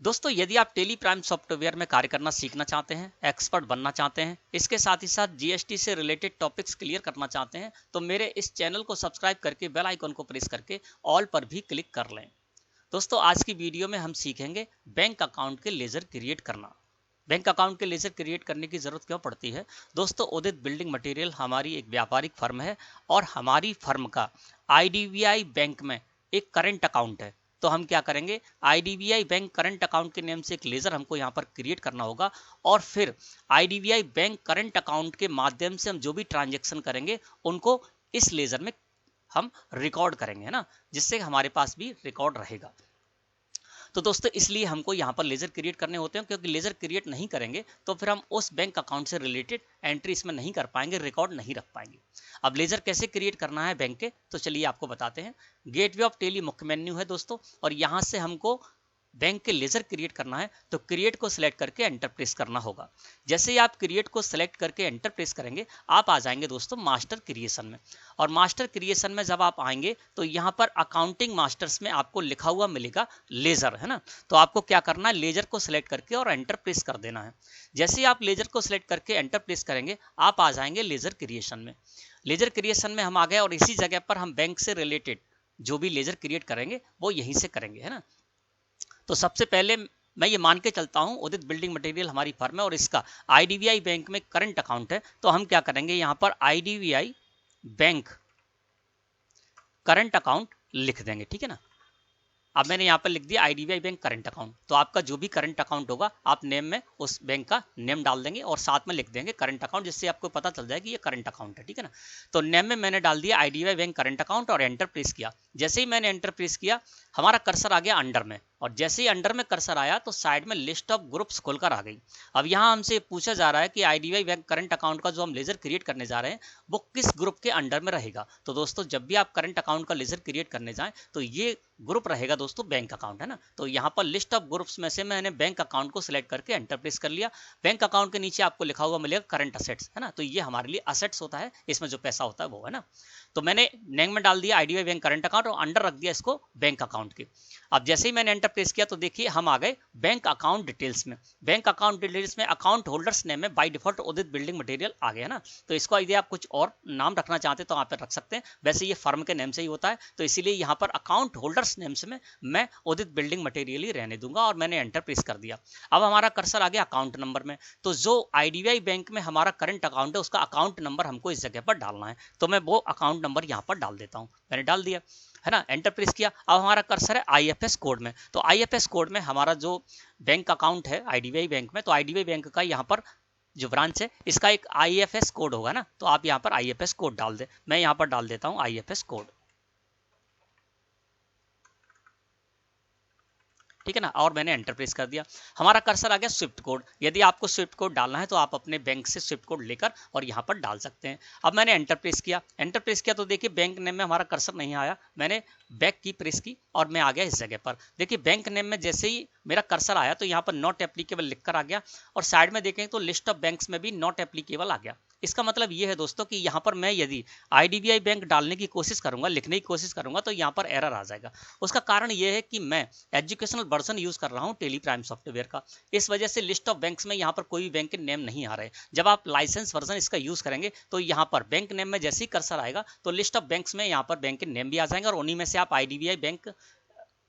दोस्तों यदि आप टेली प्राइम सॉफ्टवेयर में कार्य करना सीखना चाहते हैं, एक्सपर्ट बनना चाहते हैं, इसके साथ ही साथ जीएसटी से रिलेटेड टॉपिक्स क्लियर करना चाहते हैं, तो मेरे इस चैनल को सब्सक्राइब करके बेल आइकन को प्रेस करके ऑल पर भी क्लिक कर लें। दोस्तों आज की वीडियो में हम सीखेंगे बैंक अकाउंट के लेजर क्रिएट करना। बैंक अकाउंट के लेजर क्रिएट करने की जरूरत क्यों पड़ती है? दोस्तों उदित बिल्डिंग मटेरियल हमारी एक व्यापारिक फर्म है और हमारी फर्म का आईडीबीआई बैंक में एक करंट अकाउंट है। तो हम क्या करेंगे, आईडीबीआई बैंक करंट अकाउंट के नेम से एक लेजर हमको यहाँ पर क्रिएट करना होगा और फिर आईडीबीआई बैंक करंट अकाउंट के माध्यम से हम जो भी ट्रांजेक्शन करेंगे उनको इस लेजर में हम रिकॉर्ड करेंगे, है ना, जिससे हमारे पास भी रिकॉर्ड रहेगा। तो दोस्तों इसलिए हमको यहाँ पर लेजर क्रिएट करने होते हैं, क्योंकि लेजर क्रिएट नहीं करेंगे तो फिर हम उस बैंक अकाउंट से रिलेटेड एंट्री इसमें नहीं कर पाएंगे, रिकॉर्ड नहीं रख पाएंगे। अब लेजर कैसे क्रिएट करना है बैंक के, तो चलिए आपको बताते हैं। गेटवे ऑफ टेली मुख्य मेन्यू है दोस्तों, और यहाँ से हमको बैंक के लेजर क्रिएट करना है तो क्रिएट को सिलेक्ट करके एंटर प्रेस करना होगा। जैसे ही आप क्रिएट को सिलेक्ट करके एंटर प्रेस करेंगे आप आ जाएंगे दोस्तों मास्टर क्रिएशन में। और मास्टर क्रिएशन में जब आप आएंगे तो यहाँ पर अकाउंटिंग मास्टर्स में आपको लिखा हुआ मिलेगा लेजर, है ना। तो आपको क्या करना है, लेजर को सिलेक्ट करके और एंटर प्रेस कर देना है। जैसे ही आप लेजर को सिलेक्ट करके एंटर प्रेस करेंगे आप आ जाएंगे लेजर क्रिएशन में। लेजर क्रिएशन में हम आ गए और इसी जगह पर हम बैंक से रिलेटेड जो भी लेजर क्रिएट करेंगे वो यहीं से करेंगे, है ना। तो सबसे पहले मैं ये मान के चलता हूं उदित बिल्डिंग मटेरियल हमारी फर्म है और इसका आईडीबीआई बैंक में करंट अकाउंट है। तो हम क्या करेंगे, यहां पर आईडीबीआई बैंक करंट अकाउंट लिख देंगे, ठीक है ना। अब मैंने यहाँ पर लिख दिया आईडीबीआई बैंक करंट अकाउंट। तो आपका जो भी करंट अकाउंट होगा आप नेम में उस बैंक का नेम डाल देंगे और साथ में लिख देंगे करंट अकाउंट, जिससे आपको पता चल जाए कि ये करंट अकाउंट है, ठीक है ना। तो नेम में मैंने डाल दिया आईडीबीआई बैंक करंट अकाउंट और एंटर प्रेस किया। जैसे ही मैंने एंटर प्रेस किया हमारा कर्सर आ गया अंडर में, और जैसे ही अंडर में कर्सर आया तो साइड में लिस्ट ऑफ ग्रुप्स खोलकर आ गई। अब यहाँ हमसे पूछा जा रहा है कि आईडीबीआई बैंक करंट अकाउंट का जो हम लेजर क्रिएट करने जा रहे हैं वो किस ग्रुप के अंडर में रहेगा। तो दोस्तों जब भी आप करंट अकाउंट का लेजर क्रिएट करने जाएं तो ये ग्रुप रहेगा दोस्तों बैंक अकाउंट, है ना। तो यहाँ पर लिस्ट ऑफ ग्रुप्स में से मैंने बैंक अकाउंट को सिलेक्ट करके एंटर प्रेस कर लिया। बैंक अकाउंट के नीचे आपको लिखा हुआ मिलेगा करंट असेट्स, है ना। तो ये हमारे लिए असेट्स होता है, इसमें जो पैसा होता है वो, है ना। तो मैंने नेम में डाल दिया आईडीबीआई बैंक करंट अकाउंट और अंडर रख दिया इसको बैंक अकाउंट के। अब जैसे ही मैंने एंटर प्रेस किया तो देखिए हम आ गए बैंक अकाउंट डिटेल्स में। बैंक अकाउंट डिटेल्स में अकाउंट होल्डर्स नेम में by default Udit building material आ गया, है ना। तो इसको यदि आप कुछ और नाम रखना चाहते हैं तो आप रख सकते हैं, वैसे ये फर्म के नेम से ही होता है, तो इसीलिए यहाँ पर अकाउंट होल्डर्स नेम से मैं उदित बिल्डिंग मटेरियल ही रहने दूंगा और मैंने एंटर प्रेस कर दिया। अब हमारा कर्सर आ गया अकाउंट नंबर में। तो जो आईडीबीआई बैंक में हमारा करंट अकाउंट है उसका अकाउंट नंबर हमको इस जगह पर डालना है, तो मैं वो अकाउंट नंबर यहाँ पर डाल देता हूँ। मैंने डाल दिया, है ना, एंटर प्रेस किया। अब हमारा कर्सर है आईएफएस कोड में। तो आईएफएस कोड में हमारा जो बैंक अकाउंट है आईडीबीआई बैंक में, तो आईडीबीआई बैंक का यहाँ पर जो ब्रांच है इसका एक आईएफएस कोड होगा ना, तो आप यहाँ पर आईएफएस कोड डाल दे। मैं यहाँ पर डाल देता हूँ आईएफएस कोड, ठीक है ना, और मैंने एंटर प्रेस कर दिया। हमारा कर्सर आ गया स्विफ्ट कोड। यदि आपको स्विफ्ट कोड डालना है तो आप अपने बैंक से स्विफ्ट कोड लेकर और यहाँ पर डाल सकते हैं। अब मैंने एंटर प्रेस किया, एंटर प्रेस किया तो देखिए बैंक नेम में हमारा कर्सर नहीं आया। मैंने बैक की प्रेस की और मैं आ गया इस जगह पर। देखिए बैंक नेम में जैसे ही मेरा कर्सर आया तो यहाँ पर नॉट एप्लीकेबल लिखकर आ गया, और साइड में देखें तो लिस्ट ऑफ बैंक्स में भी नॉट एप्लीकेबल आ गया। इसका मतलब ये है दोस्तों कि यहाँ पर मैं यदि आईडीबीआई बैंक डालने की कोशिश करूंगा, लिखने की कोशिश करूंगा, तो यहाँ पर एरर आ जाएगा। उसका कारण ये है कि मैं एजुकेशनल वर्जन यूज कर रहा हूँ टेली प्राइम सॉफ्टवेयर का, इस वजह से लिस्ट ऑफ बैंक्स में यहाँ पर कोई भी बैंक के नेम नहीं आ रहे। जब आप लाइसेंस वर्जन इसका यूज करेंगे तो यहाँ पर बैंक नेम में जैसे ही कर्सर आएगा तो लिस्ट ऑफ बैंक्स में यहाँ पर बैंक के नेम भी आ जाएंगे और उन्हीं में से आप आईडीबीआई बैंक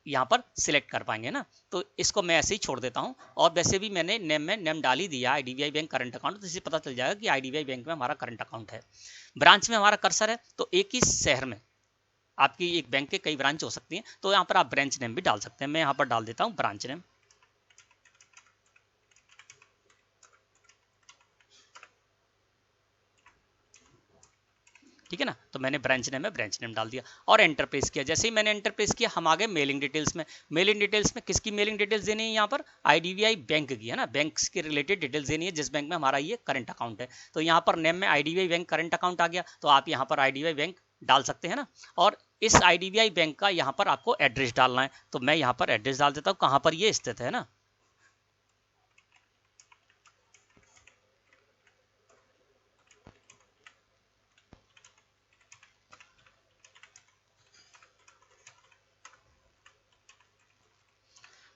यहाँ पर सिलेक्ट कर पाएंगे ना। तो इसको मैं ऐसे ही छोड़ देता हूँ, और वैसे भी मैंने नेम में नेम डाल ही दिया आईडीबीआई बैंक करंट अकाउंट, तो इससे पता चल जाएगा कि आईडीबीआई बैंक में हमारा करंट अकाउंट है। ब्रांच में हमारा कर्सर है तो एक ही शहर में आपकी एक बैंक के कई ब्रांच हो सकती हैं, तो यहाँ पर आप ब्रांच नेम भी डाल सकते हैं। मैं यहाँ पर डाल देता हूँ ब्रांच नेम, ठीक है ना। तो मैंने ब्रांच नेम में ब्रांच नेम डाल दिया और एंटर प्रेस किया। जैसे ही मैंने एंटर प्रेस किया हम आ गए मेलिंग डिटेल्स में। मेलिंग डिटेल्स में किसकी मेलिंग डिटेल्स देनी है, यहाँ पर आईडीबीआई बैंक की, है ना, बैंक के रिलेटेड डिटेल्स देनी है जिस बैंक में हमारा ये करंट अकाउंट है। तो यहाँ पर नेम में आईडीबीआई बैंक करंट अकाउंट आ गया, तो आप यहाँ पर आईडीबीआई बैंक डाल सकते हैं ना। और इस आईडीबीआई बैंक का यहाँ पर आपको एड्रेस डालना है, तो मैं यहाँ पर एड्रेस डाल देता हूँ कहाँ पर ये स्थित है ना।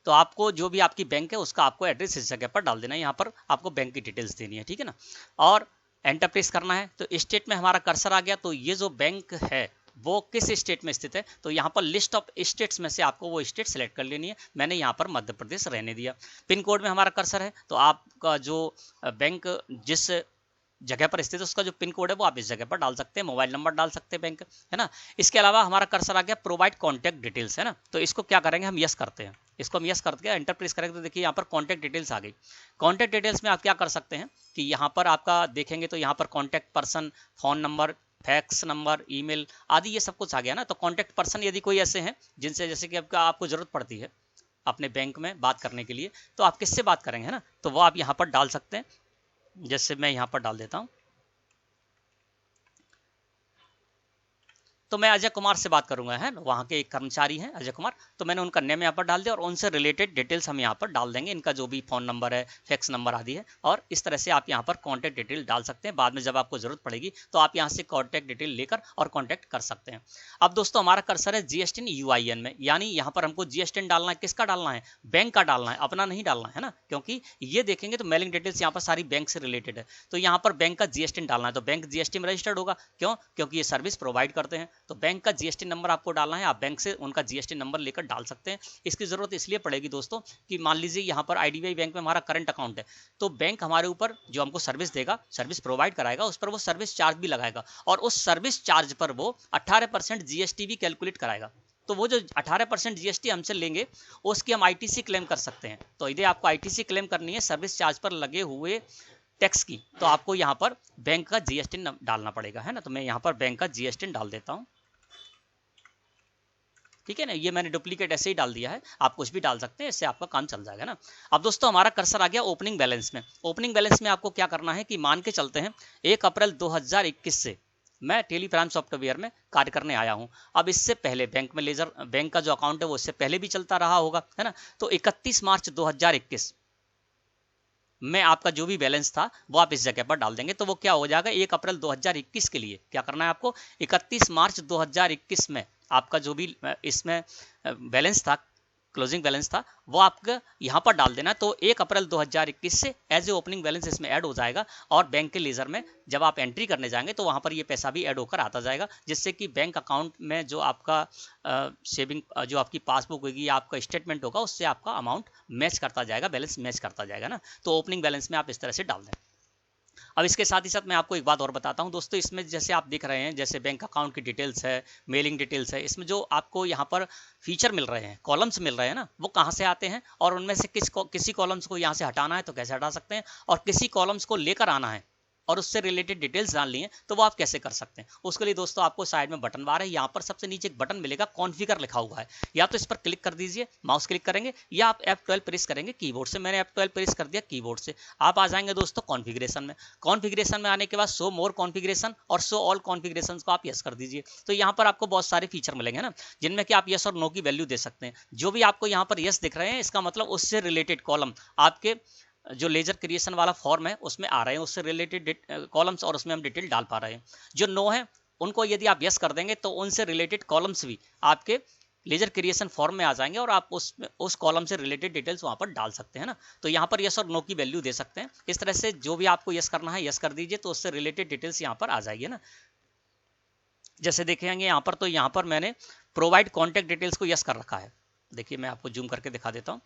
तो आपको जो भी आपकी बैंक है उसका आपको एड्रेस इस जगह पर डाल देना है, यहाँ पर आपको बैंक की डिटेल्स देनी है, ठीक है ना, और एंटर प्रेस करना है। तो स्टेट में हमारा कर्सर आ गया। तो ये जो बैंक है वो किस स्टेट में स्थित है, तो यहाँ पर लिस्ट ऑफ स्टेट्स में से आपको वो स्टेट सेलेक्ट कर लेनी है। मैंने यहाँ पर मध्य प्रदेश रहने दिया। पिन कोड में हमारा कर्सर है, तो आपका जो बैंक जिस जगह पर स्थित है उसका जो पिन कोड है वो आप इस जगह पर डाल सकते हैं, मोबाइल नंबर डाल सकते हैं बैंक, है ना। इसके अलावा हमारा कर्सर आ गया प्रोवाइड कॉन्टैक्ट डिटेल्स, है ना। तो इसको क्या करेंगे, हम यस करते हैं, इसको हम यस करके एंटर प्रेस करेंगे तो देखिए यहाँ पर कॉन्टैक्ट डिटेल्स आ गई। कॉन्टैक्ट डिटेल्स में आप क्या कर सकते हैं कि यहाँ पर आपका देखेंगे तो यहाँ पर contact person, phone number, fax number, email आदि ये सब कुछ आ गया ना। तो कॉन्टैक्ट पर्सन यदि कोई ऐसे हैं जिनसे जैसे कि आपको जरूरत पड़ती है अपने बैंक में बात करने के लिए, तो आप किससे बात करेंगे, है ना, तो वो आप यहाँ पर डाल सकते हैं। जैसे मैं यहाँ पर डाल देता हूँ, तो मैं अजय कुमार से बात करूंगा, है ना, वहाँ के एक कर्मचारी हैं अजय कुमार, तो मैंने उनका नेम यहाँ पर डाल दिया और उनसे रिलेटेड डिटेल्स हम यहाँ पर डाल देंगे, इनका जो भी फ़ोन नंबर है, फैक्स नंबर आदि है। और इस तरह से आप यहाँ पर कॉन्टैक्ट डिटेल डाल सकते हैं। बाद में जब आपको जरूरत पड़ेगी तो आप यहाँ से कॉन्टैक्ट डिटेल लेकर और कॉन्टैक्ट कर सकते हैं। अब दोस्तों हमारा कर्सर है GSTN UIN में, यानी यहाँ पर हमको GSTN डालना है। किसका डालना है, बैंक का डालना है, अपना नहीं डालना है ना, क्योंकि ये देखेंगे तो मेलिंग डिटेल्स यहाँ पर सारी बैंक से रिलेटेड है। तो यहाँ पर बैंक का GSTN डालना है, तो बैंक GST में रजिस्टर्ड होगा, क्यों, क्योंकि ये सर्विस प्रोवाइड करते हैं। तो बैंक का GST नंबर आपको डालना है, आप बैंक से उनका GST नंबर लेकर डाल सकते हैं। इसकी जरूरत इसलिए पड़ेगी दोस्तों कि मान लीजिए यहाँ पर IDBI बैंक में हमारा करंट अकाउंट है, तो बैंक हमारे ऊपर जो हमको सर्विस देगा, सर्विस प्रोवाइड कराएगा, उस पर वो सर्विस चार्ज भी लगाएगा और उस सर्विस चार्ज पर वो 18% GST भी कैलकुलेट कराएगा। तो वो जो 18% GST हमसे लेंगे उसकी हम ITC क्लेम कर सकते हैं। तो यदि आपको ITC क्लेम करनी है सर्विस चार्ज पर लगे हुए टैक्स की, तो आपको यहाँ पर बैंक का GST डालना पड़ेगा, है ना। तो मैं यहाँ पर बैंक का GST डाल देता हूँ, ठीक है ना। ये मैंने डुप्लीकेट ऐसे ही डाल दिया है, आप कुछ भी डाल सकते हैं, इससे आपका काम चल जाएगा ना। अब दोस्तों हमारा कर्सर आ गया ओपनिंग बैलेंस में। ओपनिंग बैलेंस में आपको क्या करना है कि मान के चलते हैं 1 अप्रैल 2021 से मैं टेली प्राइम सॉफ्टवेयर में कार्य करने आया हूं। अब इससे पहले बैंक में लेजर बैंक का जो अकाउंट है वो इससे पहले भी चलता रहा होगा, है ना। तो 31 मार्च 2021 में आपका जो भी बैलेंस था वो आप इस जगह पर डाल देंगे। तो वो क्या हो जाएगा, 1 अप्रैल 2021 के लिए क्या करना है आपको, 31 मार्च 2021 में आपका जो भी इसमें बैलेंस था, क्लोजिंग बैलेंस था, वो आपका यहाँ पर डाल देना। तो 1 अप्रैल 2021 से एज ए ओपनिंग बैलेंस इसमें ऐड हो जाएगा और बैंक के लेजर में जब आप एंट्री करने जाएंगे तो वहाँ पर ये पैसा भी ऐड होकर आता जाएगा, जिससे कि बैंक अकाउंट में जो आपका सेविंग जो आपकी पासबुक होगी या आपका स्टेटमेंट होगा उससे आपका अमाउंट मैच करता जाएगा, बैलेंस मैच करता जाएगा ना। तो ओपनिंग बैलेंस में आप इस तरह से डाल दें। अब इसके साथ ही साथ मैं आपको एक बात और बताता हूं दोस्तों, इसमें जैसे आप देख रहे हैं जैसे बैंक अकाउंट की डिटेल्स है, मेलिंग डिटेल्स है, इसमें जो आपको यहाँ पर फीचर मिल रहे हैं, कॉलम्स मिल रहे हैं ना, वो कहाँ से आते हैं और उनमें से किसी कॉलम्स को यहाँ से हटाना है तो कैसे हटा सकते हैं, और किसी कॉलम्स को लेकर आना है और उससे रिलेटेड डिटेल्स जान लिए तो वो आप कैसे कर सकते हैं। उसके लिए दोस्तों आपको साइड में बटन बार है, यहाँ पर सबसे नीचे एक बटन मिलेगा कॉन्फ़िगर लिखा हुआ है, या तो इस पर क्लिक कर दीजिए, माउस क्लिक करेंगे, या आप F12 प्रेस करेंगे कीबोर्ड से। मैंने F12 प्रेस कर दिया कीबोर्ड से। आप आ जाएंगे दोस्तों कॉन्फ़िगरेशन में। कॉन्फ़िगरेशन में आने के बाद शो मोर कॉन्फ़िगरेशन और शो ऑल कॉन्फ़िगरेशंस को आप यस कर दीजिए। तो यहाँ पर आपको बहुत सारे फीचर मिलेंगे ना, जिनमें कि आप यस और नो की वैल्यू दे सकते हैं। जो भी आपको यहाँ पर यस दिख रहे हैं इसका मतलब उससे रिलेटेड कॉलम आपके जो लेजर क्रिएशन वाला फॉर्म है उसमें आ रहे हैं, उससे रिलेटेड कॉलम्स, और उसमें हम डिटेल डाल पा रहे हैं। जो नो है उनको यदि आप यस कर देंगे तो उनसे रिलेटेड कॉलम्स भी आपके लेजर क्रिएशन फॉर्म में आ जाएंगे और आप उस कॉलम से रिलेटेड डिटेल्स वहां पर डाल सकते हैं ना। तो यहाँ पर यस और नो की वैल्यू दे सकते हैं। इस तरह से जो भी आपको यस करना है यस कर दीजिए, तो उससे रिलेटेड डिटेल्स यहाँ पर आ जाएगी ना। जैसे देखेंगे यहाँ पर, तो यहाँ पर मैंने प्रोवाइड कॉन्टैक्ट डिटेल्स को यस कर रखा है। देखिए मैं आपको जूम करके दिखा देता हूँ।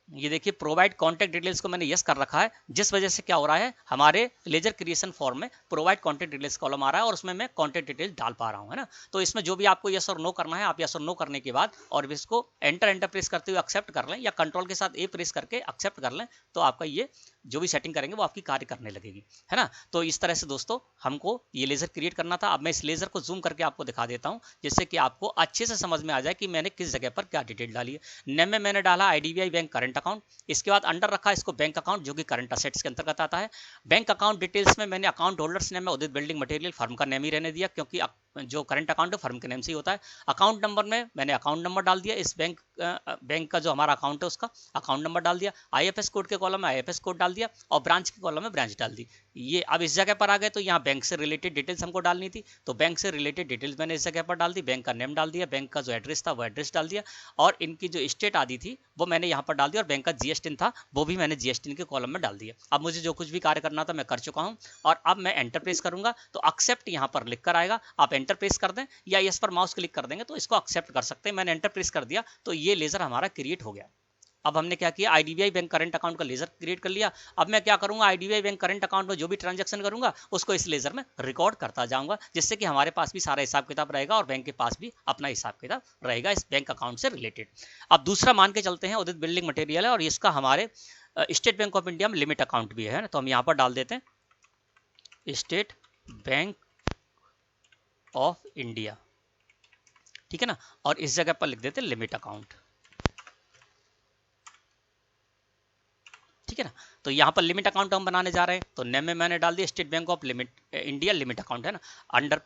ये देखिए प्रोवाइड कॉन्टैक्ट डिटेल्स को मैंने यस कर रखा है, जिस वजह से क्या हो रहा है हमारे लेजर क्रिएशन फॉर्म में प्रोवाइड कॉन्टैक्ट डिटेल्स कॉलम आ रहा है और उसमें मैं कॉन्टैक्ट डिटेल डाल पा रहा हूं, है ना। तो इसमें जो भी आपको यस और नो करना है आप यस और नो करने के बाद और इसको एंटर प्रेस करते हुए एक्सेप्ट कर लें, या कंट्रोल के साथ ए प्रेस करके एक्सेप्ट कर लें, तो आपका ये जो भी सेटिंग करेंगे वो आपकी कार्य करने लगेगी, है ना। तो इस तरह से दोस्तों हमको ये लेजर क्रिएट करना था। अब मैं इस लेजर को जूम करके आपको दिखा देता हूँ, जिससे कि आपको अच्छे से समझ में आ जाए कि मैंने किस जगह पर क्या डिटेल डाली है। नेम में मैंने डाला IDBI bank current current account. इसके बाद अंडर रखा इसको बैंक अकाउंट, जो कि करंट असेट्स के अंतर्गत आता है। बैंक अकाउंट डिटेल्स में मैंने अकाउंट होल्डर्स नेम में उदित बिल्डिंग मटेरियल फर्म का नेम ही रहने दिया, क्योंकि जो करंट अकाउंट है फर्म के नेम से ही होता है। अकाउंट नंबर में मैंने अकाउंट नंबर डाल दिया, इस बैंक का जो हमारा अकाउंट है उसका अकाउंट नंबर डाल दिया। आईएफएस कोड के कॉलम में आईएफएस कोड डाल दिया और ब्रांच के कॉलम में ब्रांच डाल दी। ये अब इस जगह पर आ गए तो यहाँ बैंक से रिलेटेड डिटेल्स हमको डालनी थी, तो बैंक से रिलेटेड डिटेल्स मैंने इस जगह पर डाल दी। बैंक का नेम डाल दिया, बैंक का जो एड्रेस था वो एड्रेस डाल दिया, और इनकी जो स्टेट आदि थी वो मैंने यहाँ पर डाल दिया, और बैंक का जीएसटी था वो भी मैंने जीएसटी के कॉलम में डाल दिया। अब मुझे जो कुछ भी कार्य करना था मैं कर चुका हूँ, और अब मैं एंटर प्रेस करूंगा तो एक्सेप्ट यहाँ पर लिख कर आएगा। आप एंटर प्रेस कर दें या इस पर माउस क्लिक कर देंगे तो इसको एक्सेप्ट कर सकते हैं। मैंने एंटर प्रेस कर दिया तो ये लेजर हमारा क्रिएट हो गया। अब हमने क्या किया, आईडीबीआई बैंक करंट अकाउंट का लेजर क्रिएट कर लिया। अब मैं क्या करूंगा, आईडीबीआई बैंक करंट अकाउंट में जो भी ट्रांजैक्शन करूंगा उसको इस लेजर में रिकॉर्ड करता जाऊंगा, जिससे कि हमारे पास भी सारा हिसाब किताब रहेगा और बैंक के पास भी अपना हिसाब किताब रहेगा इस बैंक अकाउंट से रिलेटेड। अब दूसरा मान के चलते हैं उदित बिल्डिंग मटेरियल है और इसका हमारे स्टेट बैंक ऑफ इंडिया में लिमिट अकाउंट भी है, तो हम यहाँ पर डाल देते हैं स्टेट बैंक ऑफ इंडिया, ठीक है ना, और इस जगह पर लिख देते हैं लिमिट अकाउंट, ठीक है ना। तो यहाँ पर लिमिट अकाउंट हम बनाने जा रहे हैं, तो नेम में मैंने डाल दिया state bank of India limit account, है ना, अंडर।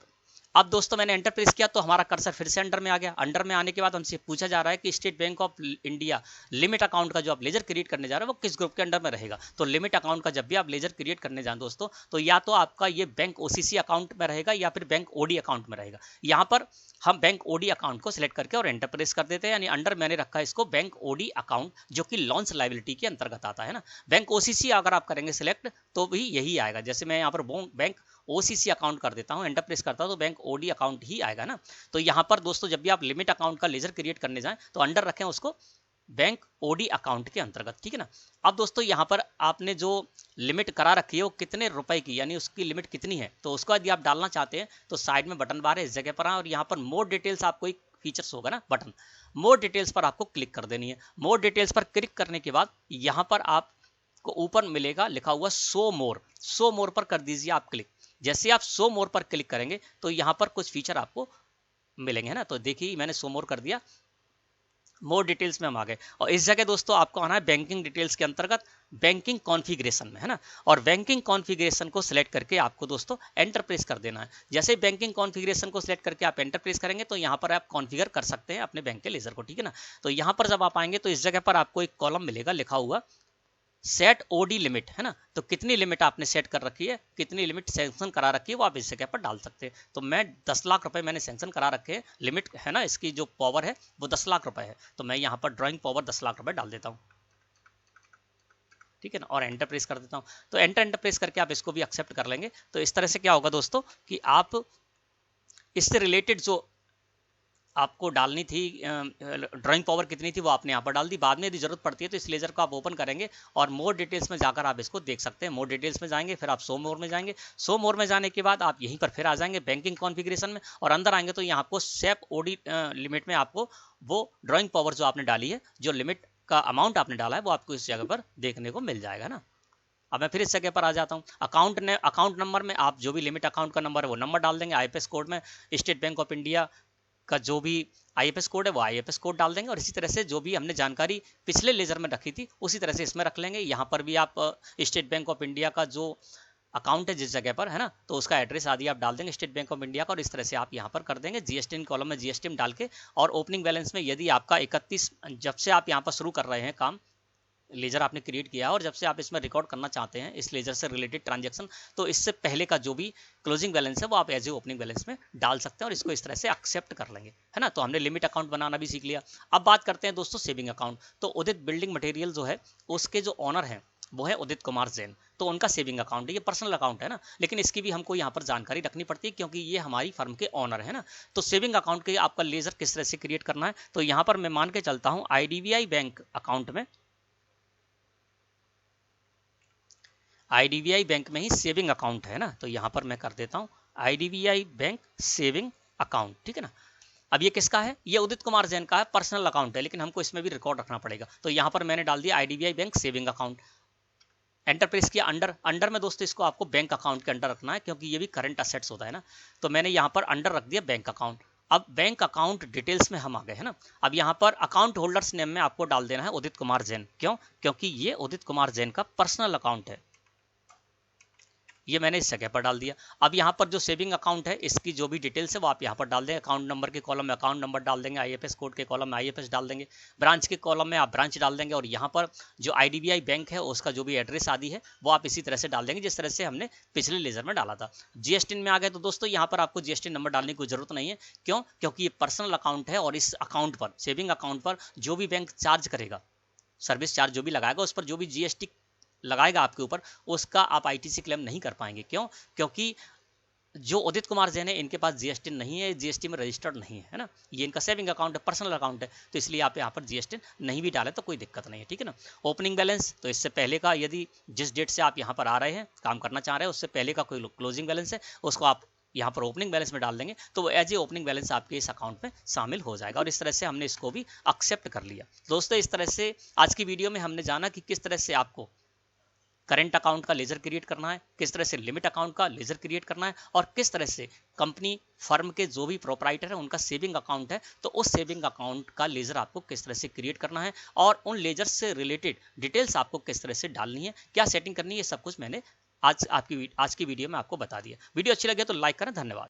अब दोस्तों मैंने एंटर प्रेस किया तो हमारा कर्सर फिर से अंडर में आ गया। अंडर में आने के बाद हमसे पूछा जा रहा है कि state bank of India limit account का जो आप लेजर क्रिएट करने जा रहे हो वो किस ग्रुप के अंडर में रहेगा। तो लिमिट अकाउंट का जब भी आप लेजर क्रिएट करने जाएं दोस्तों, तो या तो आपका ये बैंक ओसीसी अकाउंट में रहेगा या फिर बैंक ओडी अकाउंट में रहेगा। यहाँ पर हम बैंक ओडी अकाउंट को सिलेक्ट करके और एंटर प्रेस कर देते हैं, यानी अंडर मैंने रखा है इसको बैंक ओडी अकाउंट, जो कि लॉन्च लायबिलिटी के अंतर्गत आता है ना। बैंक ओसीसी अगर आप करेंगे सिलेक्ट तो भी यही आएगा। जैसे मैं यहाँ पर बैंक ओसीसी अकाउंट कर देता हूं, एंटर प्रेस करता हूं तो बैंक ओडी अकाउंट ही आएगा ना। तो यहां पर दोस्तों जब भी आप लिमिट अकाउंट का लेजर क्रिएट करने जाएं तो अंडर रखें उसको बैंक ओडी अकाउंट के अंतर्गत, ठीक है ना। अब दोस्तों यहां पर आपने जो लिमिट करा रखी है वो कितने रुपए की, यानी उसकी लिमिट कितनी है, तो उसको यदि आप डालना चाहते हैं तो साइड में बटन बार है, इस जगह पर आए और यहाँ पर मोर डिटेल्स आपको एक फीचर्स होगा ना बटन, मोर डिटेल्स पर आपको क्लिक कर देनी है। मोर डिटेल्स पर क्लिक करने के बाद यहाँ पर आपको ऊपर मिलेगा लिखा हुआ शो मोर, शो मोर पर कर दीजिए आप क्लिक। जैसे आप शो मोर पर क्लिक करेंगे तो यहाँ पर कुछ फीचर आपको मिलेंगे, है ना। तो देखिए मैंने शो मोर कर दिया, मोर डिटेल्स में हम आ गए, और इस जगह दोस्तों आपको आना है बैंकिंग डिटेल्स के अंतर्गत बैंकिंग कॉन्फ़िगरेशन में, है ना। और बैंकिंग कॉन्फ़िगरेशन को सिलेक्ट करके आपको दोस्तों एंटर प्रेस कर देना है। जैसे बैंकिंग कॉन्फ़िगरेशन को सिलेक्ट करके आप एंटर प्रेस करेंगे तो यहाँ पर आप कॉन्फ़िगर कर सकते हैं अपने बैंक के लेजर को, ठीक है ना। तो यहाँ पर जब आप आएंगे तो इस जगह पर आपको एक कॉलम मिलेगा लिखा हुआ सेट ओडी लिमिट, है ना। तो कितनी लिमिट आपने सेट कर रखी है, कितनी लिमिट सैंक्शन करा रखी है वो आप इस जगह पर डाल सकते हैं। तो मैं 10 लाख रुपए मैंने सैंक्शन करा रखे हैं, लिमिट है ना, इसकी जो पावर है वो 10 लाख रुपए है, तो मैं यहाँ पर ड्राइंग पावर 10 लाख रुपए डाल देता हूँ, ठीक है ना, और एंटर प्रेस कर देता हूँ। तो एंटर प्रेस करके आप इसको भी एक्सेप्ट कर लेंगे। तो इस तरह से क्या होगा दोस्तों कि आप इससे रिलेटेड जो आपको डालनी थी ड्राइंग पावर कितनी थी वो आपने यहाँ पर डाल दी। बाद में यदि जरूरत पड़ती है तो इस लेजर को आप ओपन करेंगे और मोर डिटेल्स में जाकर आप इसको देख सकते हैं। मोर डिटेल्स में जाएंगे, फिर आप शो मोर में जाएंगे, शो मोर में जाने के बाद आप यहीं पर फिर आ जाएंगे बैंकिंग कॉन्फ़िगरेशन में, और अंदर आएंगे तो यहाँ आपको सेप ओडी लिमिट में आपको वो ड्राइंग पावर जो आपने डाली है, जो लिमिट का अमाउंट आपने डाला है वो आपको इस जगह पर देखने को मिल जाएगा ना। अब मैं फिर इस जगह पर आ जाता हूँ। अकाउंट नंबर में आप जो भी लिमिट अकाउंट का नंबर है वो नंबर डाल देंगे। आईएफएस कोड में स्टेट बैंक ऑफ इंडिया का जो भी आईएफएस कोड है वो आईएफएस कोड डाल देंगे, और इसी तरह से जो भी हमने जानकारी पिछले लेजर में रखी थी उसी तरह से इसमें रख लेंगे। यहाँ पर भी आप स्टेट बैंक ऑफ इंडिया का जो अकाउंट है जिस जगह पर, है ना, तो उसका एड्रेस आदि आप डाल देंगे स्टेट बैंक ऑफ इंडिया का, और इस तरह से आप यहाँ पर कर देंगे जीएसटी कॉलम में जीएसटी डाल के। और ओपनिंग बैलेंस में यदि आपका 31 जब से आप यहाँ पर शुरू कर रहे हैं काम, लेजर आपने क्रिएट किया और जब से आप इसमें रिकॉर्ड करना चाहते हैं इस लेजर से रिलेटेड ट्रांजैक्शन, तो इससे पहले का जो भी क्लोजिंग बैलेंस है वो आप एज ए ओपनिंग बैलेंस में डाल सकते हैं और इसको इस तरह से एक्सेप्ट कर लेंगे, है ना। तो हमने लिमिट अकाउंट बनाना भी सीख लिया। अब बात करते हैं दोस्तों सेविंग अकाउंट। तो उदित बिल्डिंग मटेरियल जो है उसके जो ऑनर हैं वो है उदित कुमार जैन, तो उनका सेविंग अकाउंट है, ये पर्सनल अकाउंट है ना, लेकिन इसकी भी हमको यहाँ पर जानकारी रखनी पड़ती है क्योंकि ये हमारी फर्म के ऑनर है ना। तो सेविंग अकाउंट के आपका लेजर किस तरह से क्रिएट करना है, तो यहाँ पर मैं मान के चलता हूँ आईडीबीआई बैंक अकाउंट में, आईडीबीआई बैंक में ही सेविंग अकाउंट है ना, तो यहाँ पर मैं कर देता हूँ आईडीबीआई बैंक सेविंग अकाउंट, ठीक है ना। अब ये किसका है, ये उदित कुमार जैन का है, पर्सनल अकाउंट है, लेकिन हमको इसमें भी रिकॉर्ड रखना पड़ेगा। तो यहाँ पर मैंने डाल दिया IDBI bank saving account, enter press किया। अंडर में दोस्तों इसको आपको बैंक अकाउंट के अंडर रखना है क्योंकि ये भी करंट असेट्स होता है ना। तो मैंने यहाँ पर अंडर रख दिया बैंक अकाउंट, अब बैंक अकाउंट डिटेल्स में हम आ गए हैं ना। अब यहाँ पर अकाउंट होल्डर्स नेम में आपको डाल देना है उदित कुमार जैन। क्यों? क्योंकि ये उदित कुमार जैन का पर्सनल अकाउंट है। ये मैंने इस जगह पर डाल दिया। अब यहाँ पर जो सेविंग अकाउंट है इसकी जो भी डिटेल्स है वो आप यहाँ पर डाल देंगे। अकाउंट नंबर के कॉलम में अकाउंट नंबर डाल देंगे, आईएफएस कोड के कॉलम में आईएफएस डाल देंगे, ब्रांच के कॉलम में आप ब्रांच डाल देंगे, और यहाँ पर जो आईडीबीआई बैंक है उसका जो भी एड्रेस आदि है वो आप इसी तरह से डाल देंगे जिस तरह से हमने पिछले लेजर में डाला था। जीएसटी में आ गए तो दोस्तों यहाँ पर आपको जीएसटी नंबर डालने की जरूरत नहीं है। क्यों? क्योंकि ये पर्सनल अकाउंट है और इस अकाउंट पर, सेविंग अकाउंट पर जो भी बैंक चार्ज करेगा, सर्विस चार्ज जो भी लगाएगा, उस पर जो भी जीएसटी लगाएगा आपके ऊपर, उसका आप आईटीसी क्लेम नहीं कर पाएंगे। क्यों? क्योंकि जो उदित कुमार जैन है इनके पास जीएसटी नहीं है, जीएसटी में रजिस्टर्ड नहीं है ना। ये इनका सेविंग अकाउंट है, पर्सनल अकाउंट है, तो इसलिए आप यहाँ पर जीएसटी नहीं भी डालें तो कोई दिक्कत नहीं है, ठीक है ना। ओपनिंग बैलेंस, तो इससे पहले का, यदि जिस डेट से आप यहाँ पर आ रहे हैं, काम करना चाह रहे हैं, उससे पहले का कोई क्लोजिंग बैलेंस है उसको आप यहाँ पर ओपनिंग बैलेंस में डाल देंगे तो वो एज ए ओपनिंग बैलेंस आपके इस अकाउंट में शामिल हो जाएगा। और इस तरह से हमने इसको भी एक्सेप्ट कर लिया। दोस्तों इस तरह से आज की वीडियो में हमने जाना कि किस तरह से आपको करंट अकाउंट का लेजर क्रिएट करना है, किस तरह से लिमिट अकाउंट का लेजर क्रिएट करना है, और किस तरह से कंपनी फर्म के जो भी प्रोपराइटर है उनका सेविंग अकाउंट है तो उस सेविंग अकाउंट का लेजर आपको किस तरह से क्रिएट करना है, और उन लेजर से रिलेटेड डिटेल्स आपको किस तरह से डालनी है, क्या सेटिंग करनी है, ये सब कुछ मैंने आज की वीडियो में आपको बता दिया। वीडियो अच्छी लगे तो लाइक करें। धन्यवाद।